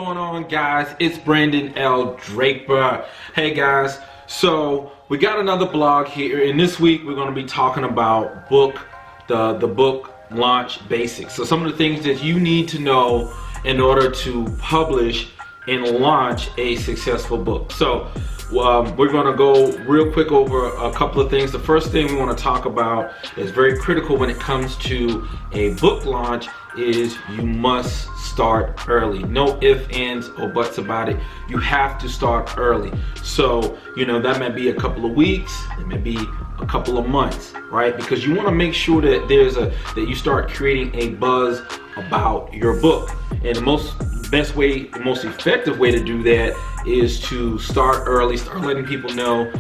going on, guys? It's Brandon L. Draper. Hey guys, so we got another blog here, and this week we're going to be talking about the book launch basics. So some of the things that you need to know in order to publish and launch a successful book. So we're going to go real quick over a couple of things. The first thing we want to talk about is very critical when it comes to a book launch is you must start early. No ifs, ands, or buts about it. You have to start early. So, that may be a couple of weeks, it may be a couple of months, right? Because you want to make sure that that you start creating a buzz about your book. And the best way, the most effective way to do that is to start early, start letting people know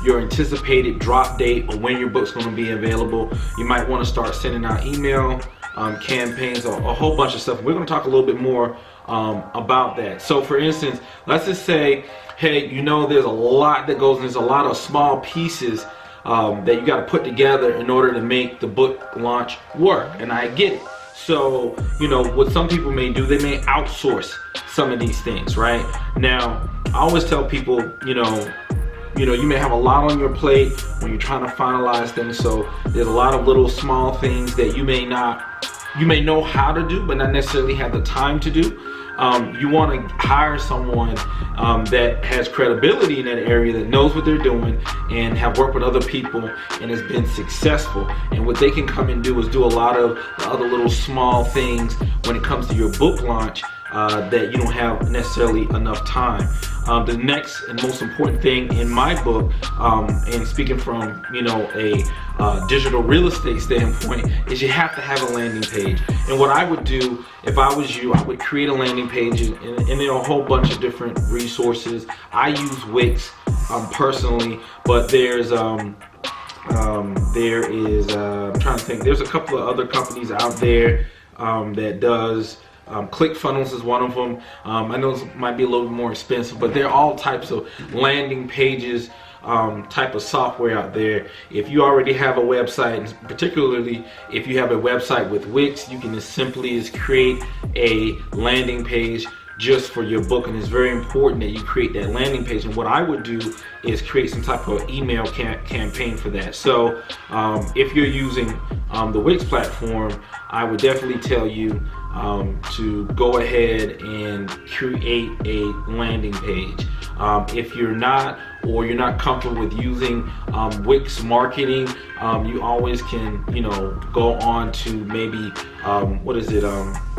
your anticipated drop date or when your book's going to be available. You might want to start sending out email campaigns, or a whole bunch of stuff. We're going to talk a little bit more about that. So for instance, let's just say, hey, there's a lot that goes, and there's a lot of small pieces that you got to put together in order to make the book launch work, and I get it. So, what some people may do, they may outsource some of these things, right? Now, I always tell people, you may have a lot on your plate when you're trying to finalize things. So there's a lot of little small things that you may know how to do, but not necessarily have the time to do. You want to hire someone that has credibility in that area, that knows what they're doing and have worked with other people and has been successful. And what they can come and do is do a lot of the other little small things when it comes to your book launch that you don't have necessarily enough time. The next and most important thing in my book, and speaking from a digital real estate standpoint, is you have to have a landing page. And what I would do if I was you, I would create a landing page, and there are a whole bunch of different resources. I use Wix personally, but there's I'm trying to think. There's a couple of other companies out there that does. ClickFunnels is one of them. I know it might be a little bit more expensive, but there are all types of landing pages type of software out there. If you already have a website, and particularly if you have a website with Wix, you can simply create a landing page just for your book, and it's very important that you create that landing page. And what I would do is create some type of email campaign for that. So if you're using the Wix platform, I would definitely tell you to go ahead and create a landing page. If you're not, or you're not comfortable with using Wix marketing, you always can go on to maybe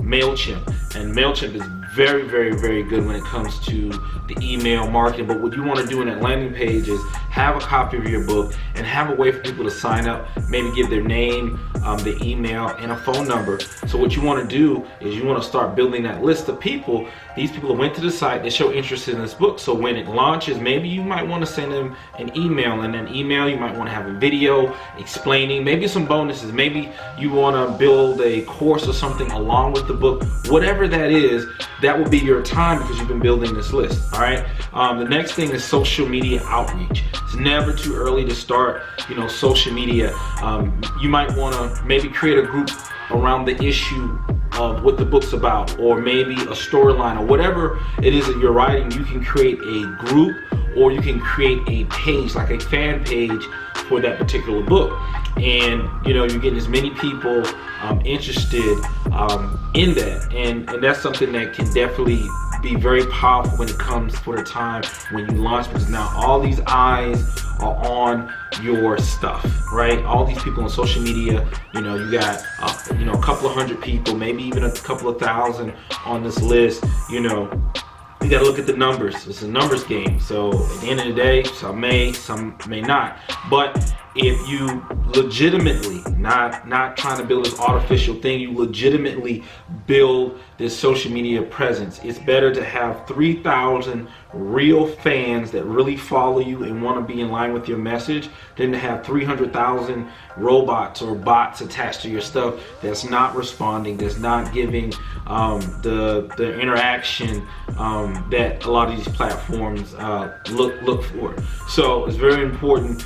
MailChimp. And MailChimp is very, very, very good when it comes to the email marketing. But what you want to do in that landing page is have a copy of your book and have a way for people to sign up, maybe give their name, the email, and a phone number. So what you want to do is you want to start building that list of people. These people that went to the site, they show interest in this book. So when it launches, maybe you might want to send them an email, and an email you might want to have a video explaining, maybe some bonuses, maybe you want to build a course or something along with the book. Whatever that is, that will be your time because you've been building this list. All right. The next thing is social media outreach. It's never too early to start, social media. You might want to maybe create a group around the issue of what the book's about, or maybe a storyline, or whatever it is that you're writing. You can create a group, or you can create a page, like a fan page for that particular book. And you're getting as many people interested in that, and that's something that can definitely be very powerful when it comes for the time when you launch, because now all these eyes are on your stuff, right? All these people on social media, you got a couple of hundred people, maybe even a couple of thousand on this list. You got to look at the numbers. It's a numbers game. So at the end of the day, some may not. But if you legitimately, not trying to build this artificial thing, you legitimately build this social media presence, it's better to have 3,000 real fans that really follow you and want to be in line with your message than to have 300,000 robots or bots attached to your stuff that's not responding, that's not giving the interaction that a lot of these platforms look for. So it's very important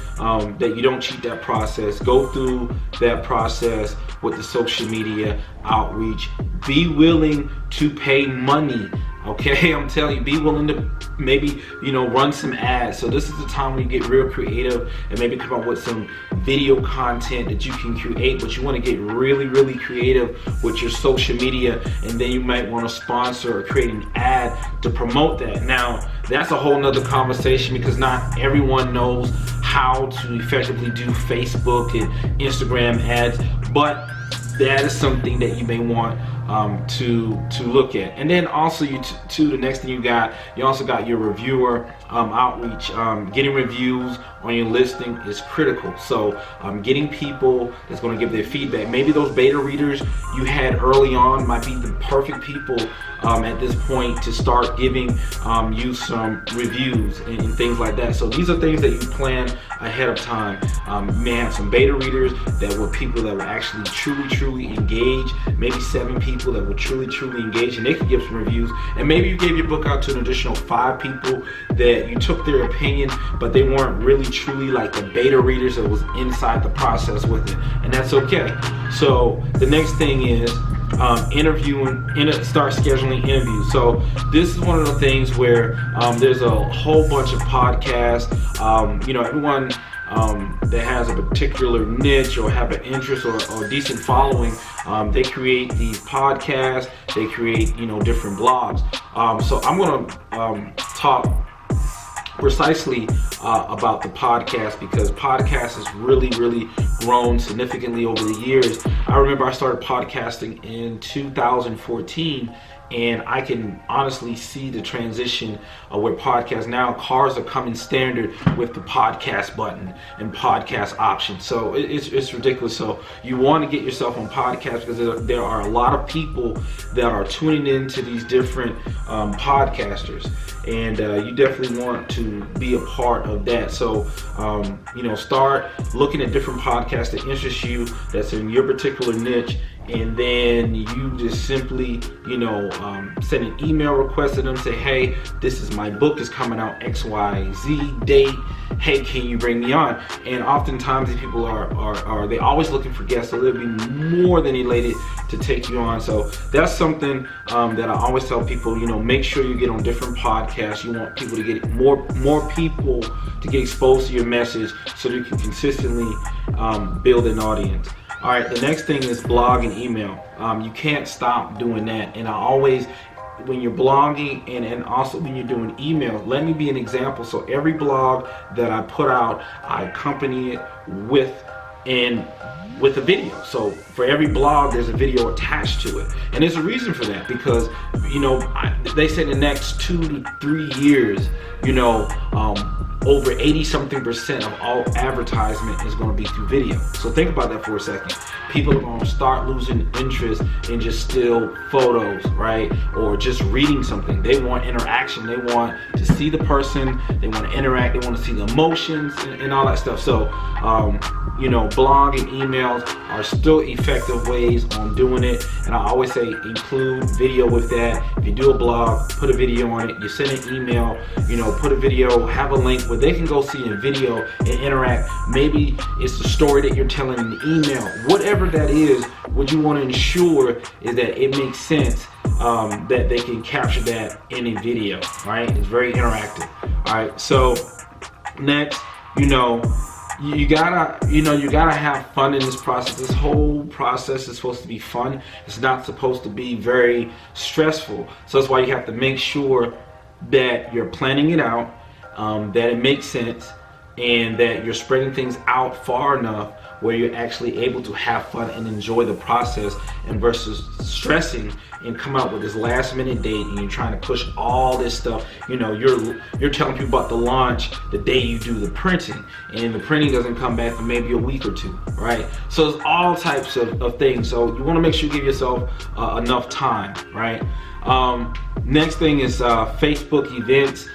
that you don't cheat that process. Go through that process with the social media outreach. Be willing to pay money Okay, I'm telling you, be willing to maybe, run some ads. So this is the time when you get real creative and maybe come up with some video content that you can create, but you want to get really, really creative with your social media, and then you might want to sponsor or create an ad to promote that. Now, that's a whole nother conversation because not everyone knows how to effectively do Facebook and Instagram ads, but that is something that you may want to look at. And then also the next thing you also got your reviewer outreach. Getting reviews on your listing is critical. So getting people that's going to give their feedback. Maybe those beta readers you had early on might be the perfect people at this point to start giving you some reviews and things like that. So these are things that you plan ahead of time. You may have some beta readers that were people that were actually truly engaged, maybe 7 people that were truly engaged, and they could give some reviews. And maybe you gave your book out to an additional 5 people that you took their opinion, but they weren't really truly like the beta readers that was inside the process with it, and that's okay. So the next thing is start scheduling interviews. So this is one of the things where there's a whole bunch of podcasts. Everyone that has a particular niche or have an interest or decent following, they create these podcasts, they create different blogs. So I'm going to talk precisely about the podcast, because podcast has really grown significantly over the years. I remember I started podcasting in 2014, and I can honestly see the transition where podcasts now, cars are coming standard with the podcast button and podcast options. So it's ridiculous. So you want to get yourself on podcasts because there are a lot of people that are tuning into these different podcasters, and you definitely want to be a part of that. So start looking at different podcasts that interest you, that's in your particular niche, and then you just simply send an email request to them, say, hey, this is my book is coming out XYZ date, hey, can you bring me on? And oftentimes these people are they always looking for guests, so they'll be more than elated to take you on. So that's something that I always tell people, make sure you get on different podcasts. You want people to get more people to get exposed to your message so that you can consistently build an audience. All right, the next thing is blog and email. You can't stop doing that. And I always, when you're blogging and also when you're doing email, let me be an example. So every blog that I put out, I accompany it with a video. So for every blog, there's a video attached to it. And there's a reason for that, because, they say the next 2 to 3 years, over 80-something% of all advertisement is going to be through video. So think about that for a second. People are going to start losing interest in just still photos, right? Or just reading something. They want interaction. They want to see the person. They want to interact. They want to see the emotions and all that stuff. So, blog and emails are still effective ways on doing it. And I always say include video with that. If you do a blog, put a video on it. You send an email, put a video, have a link where they can go see a video and interact. Maybe it's the story that you're telling in the email. Whatever that is, what you want to ensure is that it makes sense, that they can capture that in a video, right? It's very interactive. All right, so next, you gotta have fun in this process. This whole process is supposed to be fun. It's not supposed to be very stressful. So that's why you have to make sure that you're planning it out, that it makes sense, and that you're spreading things out far enough where you're actually able to have fun and enjoy the process, and versus stressing and come out with this last minute date and you're trying to push all this stuff. You're telling people about the launch the day you do the printing, and the printing doesn't come back for maybe a week or 2, right? So there's all types of things. So you want to make sure you give yourself enough time, right? Next thing is Facebook events.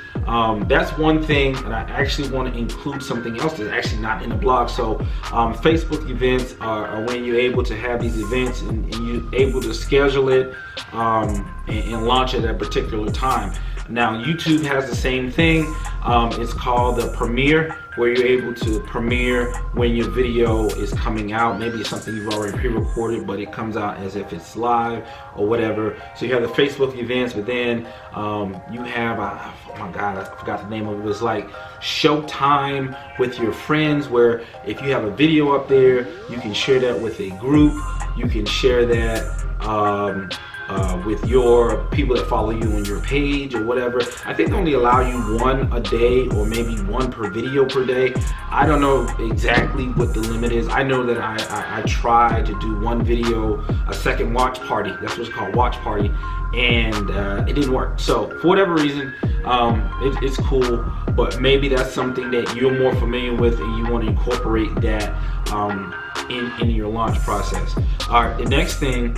That's one thing, and I actually want to include something else that's actually not in the blog. So Facebook events are when you're able to have these events and you're able to schedule it and launch it at a particular time. Now YouTube has the same thing. It's called the premiere, where you're able to premiere when your video is coming out. Maybe it's something you've already pre-recorded, but it comes out as if it's live or whatever. So you have the Facebook events, but then you have, oh my God, I forgot the name of it. It was like Showtime with your friends, where if you have a video up there, you can share that with a group. You can share that with your people that follow you on your page or whatever. I think they only allow you one a day, or maybe one per video per day. I don't know exactly what the limit is. I know that I tried to do one video, a second watch party. That's what it's called, watch party, and it didn't work. So for whatever reason, it's cool, but maybe that's something that you're more familiar with and you want to incorporate that in your launch process. All right, the next thing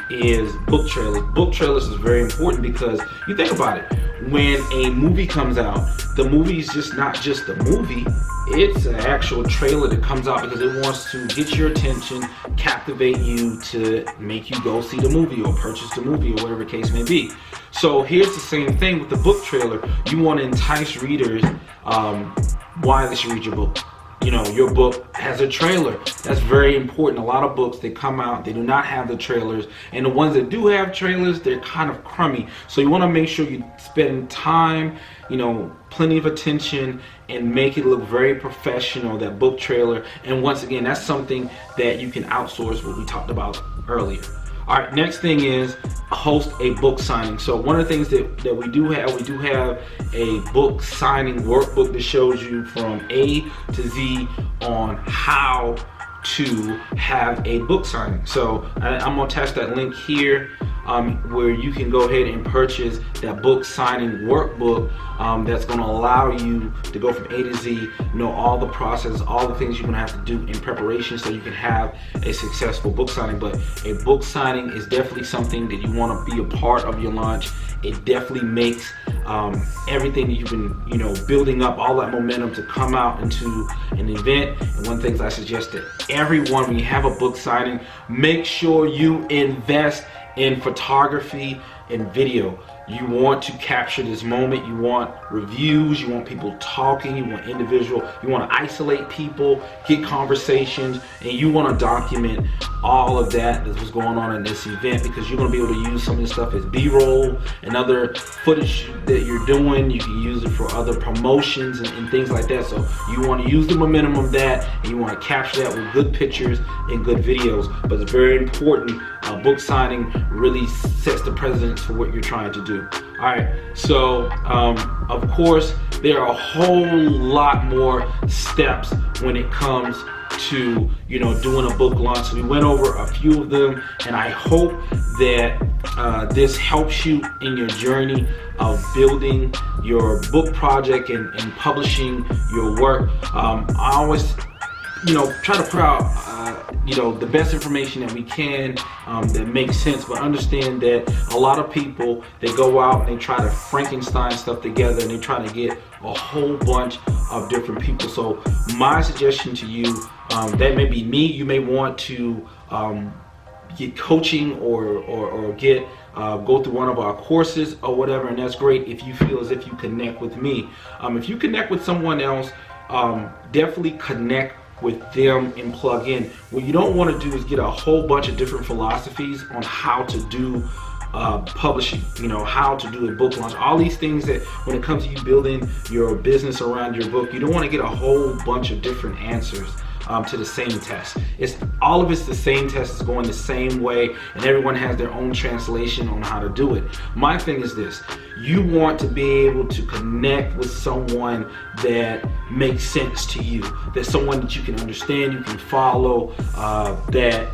is book trailers. Book trailers is very important because you think about it. When a movie comes out, the movie is just not just a movie. It's an actual trailer that comes out because it wants to get your attention, captivate you to make you go see the movie or purchase the movie or whatever the case may be. So here's the same thing with the book trailer. You want to entice readers why they should read your book. You know, your book has a trailer. That's very important. A lot of books, they come out, they do not have the trailers, and the ones that do have trailers, they're kind of crummy. So you want to make sure you spend time, you know, plenty of attention, and make it look very professional, that book trailer. And once again, that's something that you can outsource, what we talked about earlier. All right, next thing is host a book signing. So one of the things that we do have a book signing workbook that shows you from A to Z on how to have a book signing. So I'm gonna attach that link here, where you can go ahead and purchase that book signing workbook that's going to allow you to go from A to Z, know all the process, all the things you're going to have to do in preparation so you can have a successful book signing. But a book signing is definitely something that you want to be a part of your launch. It definitely makes everything that you've been, you know, building up, all that momentum to come out into an event. And one of the things I suggest that everyone, when you have a book signing, make sure you invest in photography and video. You want to capture this moment. You want reviews. You want people talking. You want individual. You want to isolate people, get conversations, and you want to document all of that that's going on in this event, because you're going to be able to use some of this stuff as B-roll and other footage that you're doing. You can use it for other promotions and things like that. So you want to use the momentum of that, and you want to capture that with good pictures and good videos. But it's very important. Book signing really sets the precedence for what you're trying to do. All right, so of course there are a whole lot more steps when it comes to, you know, doing a book launch. So we went over a few of them, and I hope that this helps you in your journey of building your book project and publishing your work. I always, you know, try to put out you know, the best information that we can that makes sense, but understand that a lot of people, they go out and they try to Frankenstein stuff together, and they try to get a whole bunch of different people. So my suggestion to you, that may be me, you may want to get coaching or get go through one of our courses or whatever, and that's great if you feel as if you connect with me. If you connect with someone else, definitely connect with them and plug in. What you don't want to do is get a whole bunch of different philosophies on how to do publishing, you know, how to do a book launch, all these things that when it comes to you building your business around your book, you don't want to get a whole bunch of different answers to the same test. All of it's the same test, it's going the same way, and everyone has their own translation on how to do it. My thing is this: you want to be able to connect with someone that makes sense to you, that someone that you can understand, you can follow, that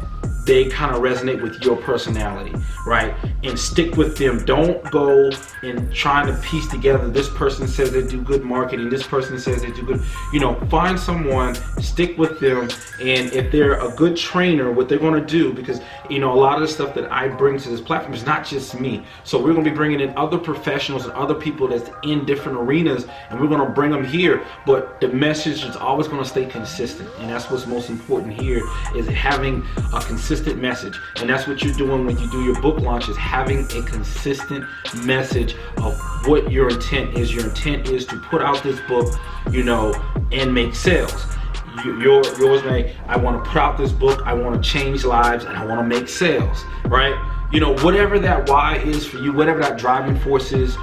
they kind of resonate with your personality, right? And stick with them. Don't go and trying to piece together, this person says they do good marketing, this person says they do good, you know, find someone, stick with them, and if they're a good trainer, what they're going to do, because, you know, a lot of the stuff that I bring to this platform is not just me. So we're going to be bringing in other professionals and other people that's in different arenas, and we're going to bring them here, but the message is always going to stay consistent, and that's what's most important here, is having a consistent consistent message. And that's what you're doing when you do your book launch, is having a consistent message of what your intent is. Your intent is to put out this book, you know, and make sales. Yours may, I want to put out this book, I want to change lives, and I want to make sales, right? You know, whatever that why is for you, whatever that driving force is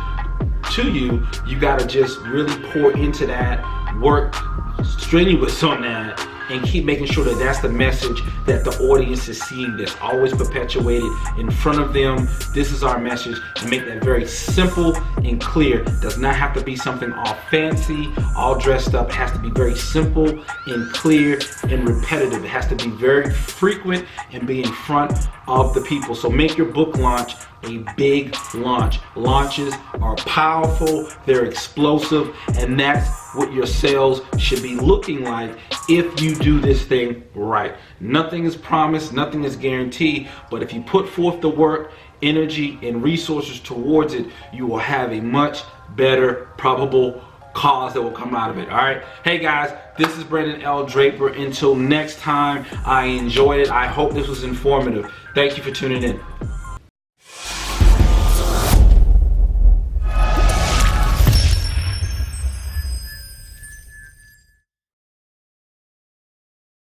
to you, you got to just really pour into that, work strenuous on that, and keep making sure that that's the message that the audience is seeing, that's always perpetuated in front of them. This is our message, and make that very simple and clear. It does not have to be something all fancy, all dressed up. It has to be very simple and clear and repetitive. It has to be very frequent and be in front of the people. So make your book launch a big launch. Launches are powerful, they're explosive, and that's what your sales should be looking like if you do this thing right. Nothing is promised, nothing is guaranteed, but if you put forth the work, energy, and resources towards it, you will have a much better probable cause that will come out of it. All right. Hey guys, this is Brandon L. Draper. Until next time, I enjoyed it. I hope this was informative. Thank you for tuning in.